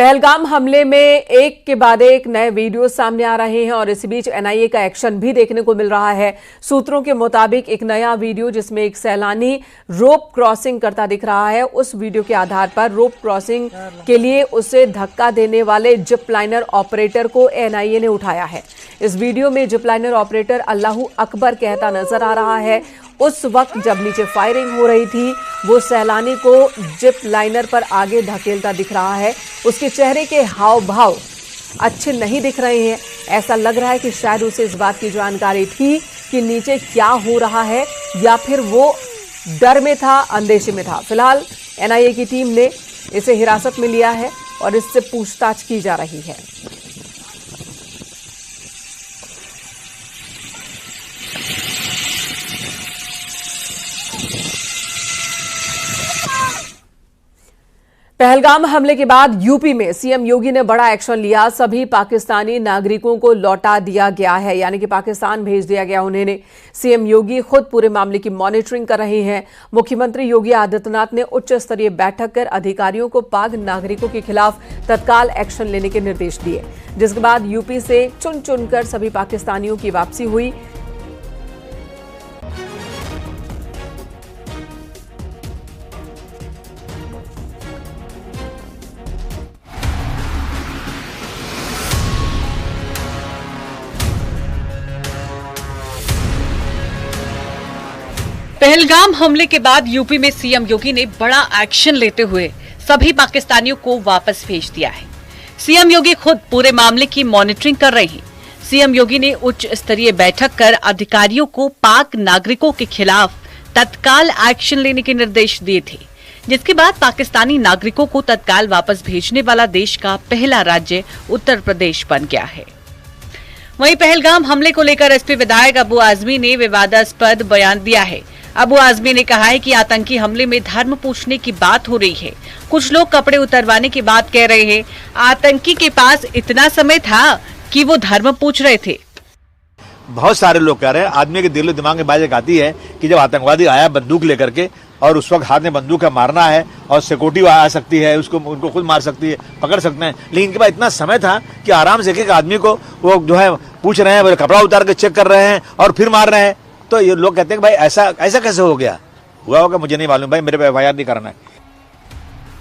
पहलगाम हमले में एक के बाद एक नए वीडियो सामने आ रहे हैं और इसी बीच एनआईए का एक्शन भी देखने को मिल रहा है। सूत्रों के मुताबिक एक नया वीडियो जिसमें एक सैलानी रोप क्रॉसिंग करता दिख रहा है, उस वीडियो के आधार पर रोप क्रॉसिंग के लिए उसे धक्का देने वाले जिप लाइनर ऑपरेटर को एनआईए ने उठाया है। इस वीडियो में zip liner operator Allahu Akbar कहता नजर आ रहा है। उस वक्त जब नीचे फायरिंग हो रही थी, वो सैलानी को जिप लाइनर पर आगे धकेलता दिख रहा है। उसके चेहरे के हाव भाव अच्छे नहीं दिख रहे हैं। ऐसा लग रहा है कि शायद उसे इस बात की जानकारी थी कि नीचे क्या हो रहा है, या फिर वो डर में था, अंदेशे में था। फिलहाल एनआईए की टीम ने इसे हिरासत में लिया है और इससे पूछताछ की जा रही है। पहलगाम हमले के बाद यूपी में सीएम योगी ने बड़ा एक्शन लिया। सभी पाकिस्तानी नागरिकों को लौटा दिया गया है, यानी कि पाकिस्तान भेज दिया गया उन्हें। सीएम योगी खुद पूरे मामले की मॉनिटरिंग कर रहे हैं। मुख्यमंत्री योगी आदित्यनाथ ने उच्च स्तरीय बैठक कर अधिकारियों को पाक नागरिकों के खिलाफ तत्काल एक्शन लेने के निर्देश दिए, जिसके बाद यूपी से चुन चुनकर सभी पाकिस्तानियों की वापसी हुई। पहलगाम हमले के बाद यूपी में सीएम योगी ने बड़ा एक्शन लेते हुए सभी पाकिस्तानियों को वापस भेज दिया है। सीएम योगी खुद पूरे मामले की मॉनिटरिंग कर रहे हैं। सीएम योगी ने उच्च स्तरीय बैठक कर अधिकारियों को पाक नागरिकों के खिलाफ तत्काल एक्शन लेने के निर्देश दिए थे, जिसके बाद पाकिस्तानी नागरिकों को तत्काल वापस भेजने वाला देश का पहला राज्य उत्तर प्रदेश बन गया है। वहीं पहलगाम हमले को लेकर एसपी विधायक अबू आजमी ने विवादास्पद बयान दिया है। अबू आजमी ने कहा है कि आतंकी हमले में धर्म पूछने की बात हो रही है। कुछ लोग कपड़े उतरवाने की बात कह रहे हैं। आतंकी के पास इतना समय था कि वो धर्म पूछ रहे थे। बहुत सारे लोग कह रहे हैं, आदमी के दिलो दिमाग में बात एक आती है कि जब आतंकवादी आया बंदूक लेकर के और उस वक्त हाथ में बंदूक का मारना है और सिक्योरिटी आ सकती है, उसको उनको खुद मार सकती है, पकड़ सकते हैं, लेकिन इनके पास इतना समय था कि आराम से एक आदमी को वो जो है पूछ रहे हैं, कपड़ा उतार के चेक कर रहे हैं और फिर मार रहे हैं। तो ये लोग कहते हैं कि भाई ऐसा कैसे हो गया, हुआ होगा मुझे नहीं मालूम, भाई मेरे पे एफआईआर नहीं करना है।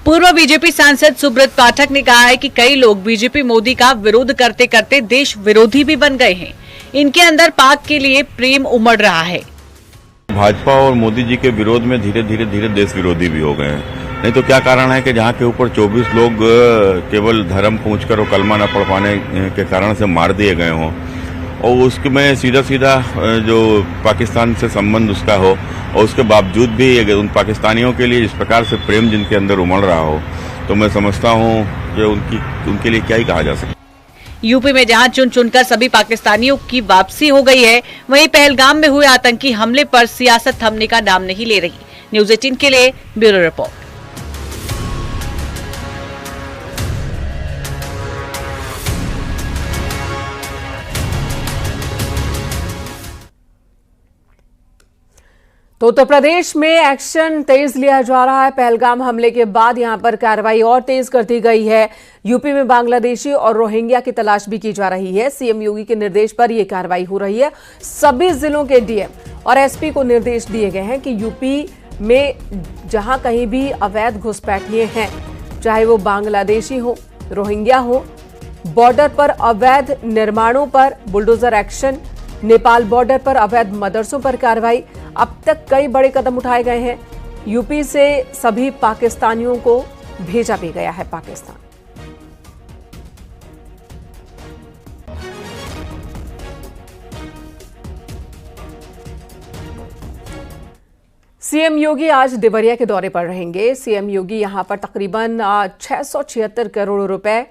पूर्व बीजेपी सांसद सुब्रत पाठक ने कहा है कि कई लोग बीजेपी मोदी का विरोध करते करते देश विरोधी भी बन गए हैं। इनके अंदर पाक के लिए प्रेम उमड़ रहा है। भाजपा और मोदी जी के विरोध में धीरे धीरे देश विरोधी भी हो गए हैं। नहीं तो क्या कारण है कि जहाँ के ऊपर 24 लोग केवल धर्म पूछकर और कलमा न पढ़ पाने के कारण से मार दिए गए हों, और उसमें सीधा जो पाकिस्तान से संबंध उसका हो, और उसके बावजूद भी उन पाकिस्तानियों के लिए इस प्रकार से प्रेम जिनके अंदर उमड़ रहा हो, तो मैं समझता हूँ कि उनके लिए क्या ही कहा जा सकता। यूपी में जहां चुन चुनकर सभी पाकिस्तानियों की वापसी हो गई है, वहीं पहलगाम में हुए आतंकी हमले पर सियासत थमने का नाम नहीं ले रही। न्यूज़ 18 के लिए ब्यूरो रिपोर्ट। तो उत्तर प्रदेश में एक्शन तेज लिया जा रहा है। पहलगाम हमले के बाद यहां पर कार्रवाई और तेज कर दी गई है। यूपी में बांग्लादेशी और रोहिंग्या की तलाश भी की जा रही है। सीएम योगी के निर्देश पर यह कार्रवाई हो रही है। सभी जिलों के डीएम और एसपी को निर्देश दिए गए हैं कि यूपी में जहां कहीं भी अवैध घुसपैठिए हैं, चाहे वो बांग्लादेशी हो, रोहिंग्या हो, बॉर्डर पर अवैध निर्माणों पर बुलडोजर एक्शन, नेपाल बॉर्डर पर अवैध मदरसों पर कार्रवाई, अब तक कई बड़े कदम उठाए गए हैं। यूपी से सभी पाकिस्तानियों को भेजा भी गया है पाकिस्तान। सीएम योगी आज देवरिया के दौरे पर रहेंगे। सीएम योगी यहां पर तकरीबन 676 करोड़ रुपए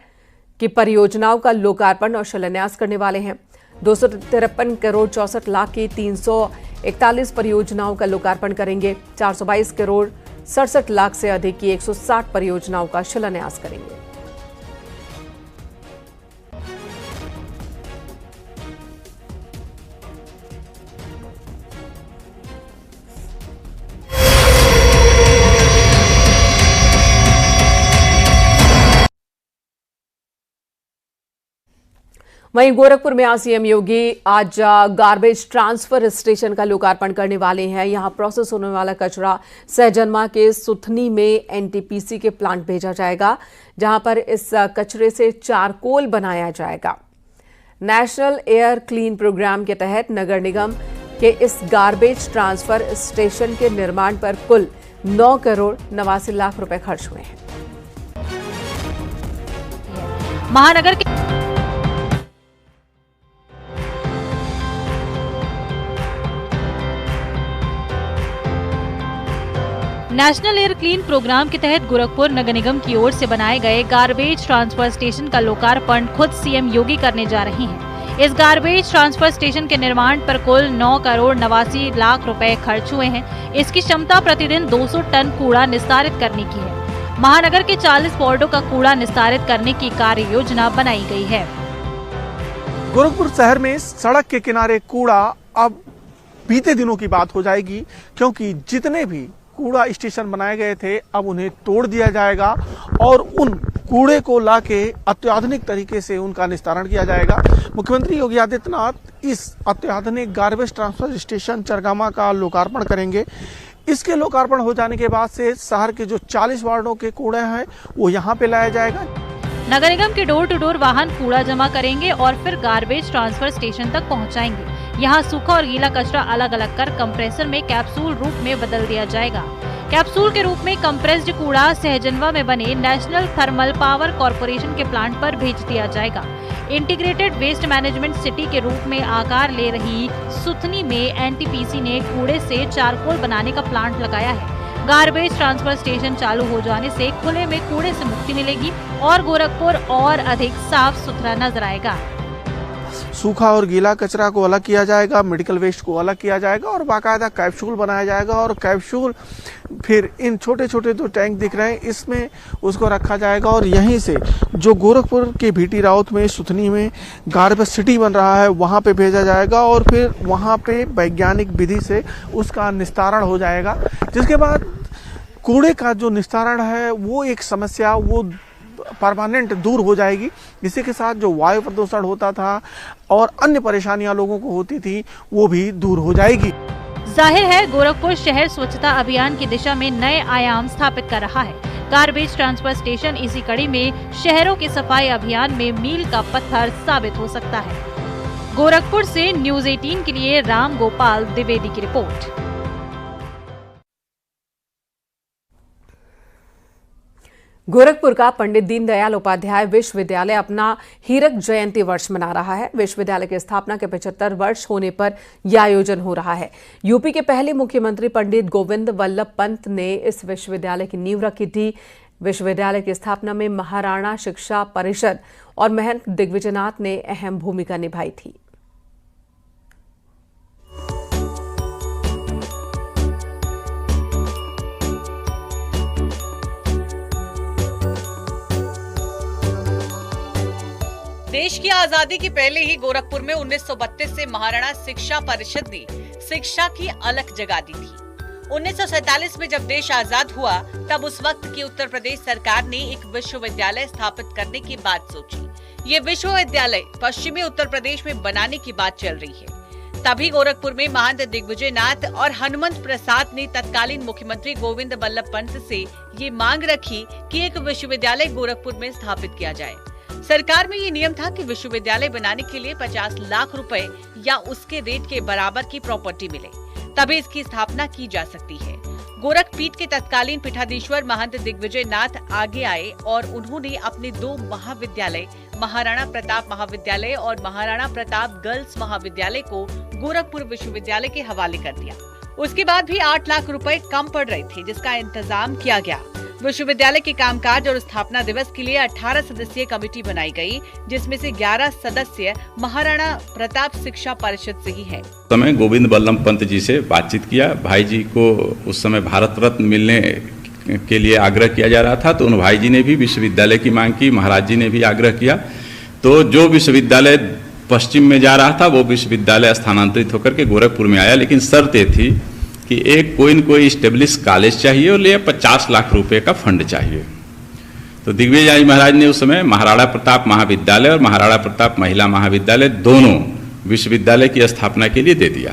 की परियोजनाओं का लोकार्पण और शिलान्यास करने वाले हैं। 253 करोड़ 64 लाख की 341 परियोजनाओं का लोकार्पण करेंगे। 422 करोड़ 67 लाख से अधिक की 160 परियोजनाओं का शिलान्यास करेंगे। वहीं गोरखपुर में आज सीएम योगी आज गार्बेज ट्रांसफर स्टेशन का लोकार्पण करने वाले हैं। यहां प्रोसेस होने वाला कचरा सहजनवा के सुथनी में एनटीपीसी के प्लांट भेजा जाएगा, जहां पर इस कचरे से चारकोल बनाया जाएगा। नेशनल एयर क्लीन प्रोग्राम के तहत नगर निगम के इस गार्बेज ट्रांसफर स्टेशन के निर्माण पर कुल 9 करोड़ 89 लाख रुपए खर्च हुए हैं। महानगर के नेशनल एयर क्लीन प्रोग्राम के तहत गोरखपुर नगर निगम की ओर से बनाए गए गार्बेज ट्रांसफर स्टेशन का लोकार्पण खुद सीएम योगी करने जा रही हैं। इस गार्बेज ट्रांसफर स्टेशन के निर्माण पर कुल 9 करोड़ 89 लाख रुपए खर्च हुए हैं। इसकी क्षमता प्रतिदिन 200 टन कूड़ा निस्तारित करने की है। महानगर के 40 वार्डों का कूड़ा निस्तारित करने की कार्य योजना बनाई गई है। गोरखपुर शहर में सड़क के किनारे कूड़ा अब बीते दिनों की बात हो जाएगी, क्योंकि जितने भी कूड़ा स्टेशन बनाए गए थे अब उन्हें तोड़ दिया जाएगा और उन कूड़े को लाके अत्याधुनिक तरीके से उनका निस्तारण किया जाएगा। मुख्यमंत्री योगी आदित्यनाथ इस अत्याधुनिक गार्बेज ट्रांसफर स्टेशन चरगामा का लोकार्पण करेंगे। इसके लोकार्पण हो जाने के बाद से शहर के जो 40 वार्डों के कूड़े हैं वो यहाँ पे लाया जाएगा। नगर निगम के डोर टू डोर वाहन कूड़ा जमा करेंगे और फिर गार्बेज ट्रांसफर स्टेशन तक पहुंचाएंगे। यहाँ सूखा और गीला कचरा अलग अलग कर कंप्रेसर में कैप्सूल रूप में बदल दिया जाएगा। कैप्सूल के रूप में कंप्रेस्ड कूड़ा सहजनवा में बने नेशनल थर्मल पावर कॉर्पोरेशन के प्लांट पर भेज दिया जाएगा। इंटीग्रेटेड वेस्ट मैनेजमेंट सिटी के रूप में आकार ले रही सुथनी में एनटीपीसी ने कूड़े से चारकोल बनाने का प्लांट लगाया है। गार्बेज ट्रांसफर स्टेशन चालू हो जाने से खुले में कूड़े से मुक्ति मिलेगी और गोरखपुर और अधिक साफ सुथरा नजर आएगा। सूखा और गीला कचरा को अलग किया जाएगा, मेडिकल वेस्ट को अलग किया जाएगा और बाकायदा कैप्सूल बनाया जाएगा और कैप्सूल फिर इन छोटे छोटे जो टैंक दिख रहे हैं इसमें उसको रखा जाएगा और यहीं से जो गोरखपुर के भीटी राउत में सुथनी में गार्बेज सिटी बन रहा है वहां पे भेजा जाएगा और फिर वहां पे वैज्ञानिक विधि से उसका निस्तारण हो जाएगा, जिसके बाद कूड़े का जो निस्तारण है वो एक समस्या वो परमानेंट दूर हो जाएगी। इसी के साथ जो वायु प्रदूषण होता था और अन्य परेशानियां लोगों को होती थी वो भी दूर हो जाएगी। जाहिर है गोरखपुर शहर स्वच्छता अभियान की दिशा में नए आयाम स्थापित कर रहा है। गार्बेज ट्रांसफर स्टेशन इसी कड़ी में शहरों के सफाई अभियान में मील का पत्थर साबित हो सकता है। गोरखपुर से न्यूज़ 18 के लिए राम गोपाल द्विवेदी की रिपोर्ट। गोरखपुर का पंडित दीनदयाल उपाध्याय विश्वविद्यालय अपना हीरक जयंती वर्ष मना रहा है। विश्वविद्यालय की स्थापना के 75 वर्ष होने पर यह आयोजन हो रहा है। यूपी के पहले मुख्यमंत्री पंडित गोविंद वल्लभ पंत ने इस विश्वविद्यालय की नींव रखी थी। विश्वविद्यालय की स्थापना में महाराणा शिक्षा परिषद और महंत दिग्विजयनाथ ने अहम भूमिका निभाई थी। देश की आजादी के पहले ही गोरखपुर में 1932 से महाराणा शिक्षा परिषद ने शिक्षा की अलग जगा दी थी। 1947 में जब देश आजाद हुआ तब उस वक्त की उत्तर प्रदेश सरकार ने एक विश्वविद्यालय स्थापित करने की बात सोची। ये विश्वविद्यालय पश्चिमी उत्तर प्रदेश में बनाने की बात चल रही है। तभी गोरखपुर में महंत दिग्विजयनाथ और हनुमंत प्रसाद ने तत्कालीन मुख्यमंत्री गोविंद वल्लभ पंत से ये मांग रखी कि एक विश्वविद्यालय गोरखपुर में स्थापित किया जाए। सरकार में ये नियम था कि विश्वविद्यालय बनाने के लिए 50 लाख रुपए या उसके रेट के बराबर की प्रॉपर्टी मिले, तभी इसकी स्थापना की जा सकती है। गोरखपीठ के तत्कालीन पीठाधीश्वर महंत दिग्विजयनाथ आगे आए और उन्होंने अपने 2 महाविद्यालय महाराणा प्रताप महाविद्यालय और महाराणा प्रताप गर्ल्स महाविद्यालय को गोरखपुर विश्वविद्यालय के हवाले कर दिया। उसके बाद भी 8 लाख रुपए कम पड़ रहे थे, जिसका इंतजाम किया गया। विश्वविद्यालय के कामकाज और स्थापना दिवस के लिए 18 सदस्यीय कमेटी बनाई गई, जिसमें से 11 सदस्य महाराणा प्रताप शिक्षा परिषद से ही है। समय गोविंद वल्लभ पंत जी से बातचीत किया। भाई जी को उस समय भारत रत्न मिलने के लिए आग्रह किया जा रहा था, तो उन भाई जी ने भी विश्वविद्यालय की मांग की, महाराज जी ने भी आग्रह किया। तो जो विश्वविद्यालय पश्चिम में जा रहा था वो विश्वविद्यालय स्थानांतरित होकर के गोरखपुर में आया, लेकिन शर्त ये थी कि एक कोई न कोई स्टेब्लिश कॉलेज चाहिए और लिए 50 लाख रुपए का फंड चाहिए। तो दिग्विजय जी महाराज ने उस समय महाराणा प्रताप महाविद्यालय और महाराणा प्रताप महिला महाविद्यालय दोनों विश्वविद्यालय की स्थापना के लिए दे दिया।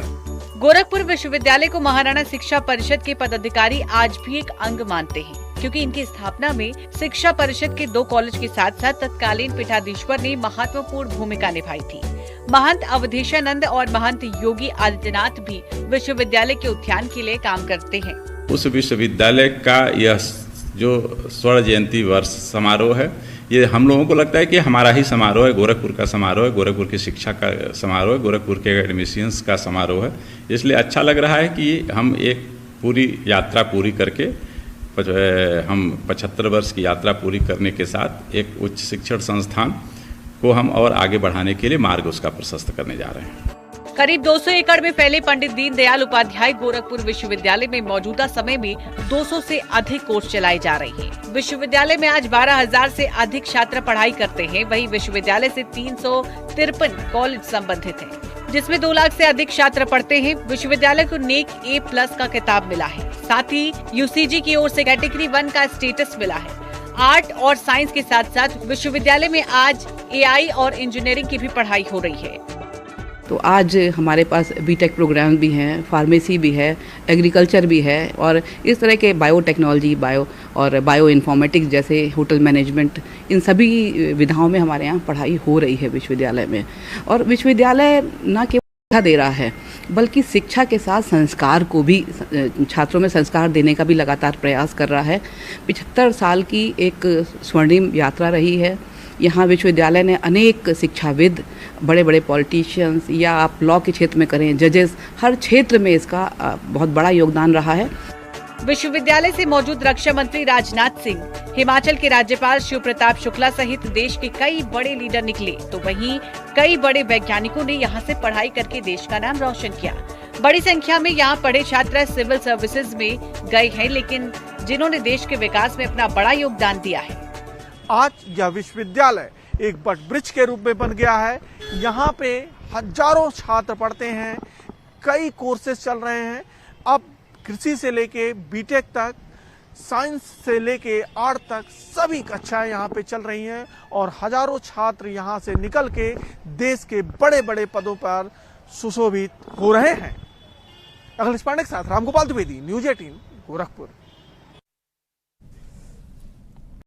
गोरखपुर विश्वविद्यालय को महाराणा शिक्षा परिषद के पदाधिकारी आज भी एक अंग मानते हैं, क्योंकि इनकी स्थापना में शिक्षा परिषद के 2 कॉलेज के साथ साथ तत्कालीन पीठाधीश्वर ने महत्वपूर्ण भूमिका निभाई थी। महंत अवधेशानंद और महंत योगी आदित्यनाथ भी विश्वविद्यालय के उत्थान के लिए काम करते हैं। उस विश्वविद्यालय का यह जो स्वर्ण जयंती वर्ष समारोह है, ये हम लोगों को लगता है कि हमारा ही समारोह है, गोरखपुर का समारोह है, गोरखपुर की शिक्षा का समारोह है, गोरखपुर के एडमिशंस का समारोह है। इसलिए अच्छा लग रहा है कि हम एक पूरी यात्रा पूरी करके हम 75 वर्ष की यात्रा पूरी करने के साथ एक उच्च शिक्षण संस्थान को हम और आगे बढ़ाने के लिए मार्ग उसका प्रशस्त करने जा रहे हैं। करीब 200 एकड़ में फैले पंडित दीनदयाल उपाध्याय गोरखपुर विश्वविद्यालय में मौजूदा समय में 200 से अधिक कोर्स चलाए जा रहे हैं। विश्वविद्यालय में आज 12,000 से अधिक छात्र पढ़ाई करते हैं। वहीं विश्वविद्यालय से 353 कॉलेज संबंधित हैं, जिसमें 2 लाख से अधिक छात्र पढ़ते हैं। विश्वविद्यालय को नेक A+ का खिताब मिला है। साथ ही UCG की ओर से कैटेगरी 1 का स्टेटस मिला है। आर्ट और साइंस के साथ साथ विश्वविद्यालय में आज AI और इंजीनियरिंग की भी पढ़ाई हो रही है। तो आज हमारे पास बीटेक प्रोग्राम भी हैं, फार्मेसी भी है, एग्रीकल्चर भी है और इस तरह के बायोटेक्नोलॉजी, बायो इन्फॉर्मेटिक्स जैसे होटल मैनेजमेंट, इन सभी विधाओं में हमारे यहाँ पढ़ाई हो रही है विश्वविद्यालय में। और विश्वविद्यालय न केवल शिक्षा दे रहा है, बल्कि शिक्षा के साथ संस्कार को भी, छात्रों में संस्कार देने का भी लगातार प्रयास कर रहा है। 75 साल की एक स्वर्णिम यात्रा रही है। यहाँ विश्वविद्यालय ने अनेक शिक्षाविद, बड़े बड़े पॉलिटिशियंस या आप लॉ के क्षेत्र में करें, जजेस, हर क्षेत्र में इसका बहुत बड़ा योगदान रहा है। विश्वविद्यालय से मौजूद रक्षा मंत्री राजनाथ सिंह, हिमाचल के राज्यपाल शिव प्रताप शुक्ला सहित देश के कई बड़े लीडर निकले, तो वहीं कई बड़े वैज्ञानिकों ने यहाँ से पढ़ाई करके देश का नाम रोशन किया। बड़ी संख्या में यहाँ पढ़े छात्र सिविल सर्विसेज में गए हैं, लेकिन जिन्होंने देश के विकास में अपना बड़ा योगदान दिया है। आज यह विश्वविद्यालय एक वटवृक्ष के रूप में बन गया है। यहाँ पे हजारों छात्र पढ़ते हैं, कई कोर्सेज चल रहे हैं। अब कृषि से लेके बीटेक तक, साइंस से लेके आर्ट तक सभी कक्षाएं यहाँ पे चल रही हैं और हजारों छात्र यहाँ से निकल के देश के बड़े बड़े पदों पर सुशोभित हो रहे हैं। अखिलेश पांडे के साथ रामगोपाल द्विवेदी, न्यूज़ 18 गोरखपुर।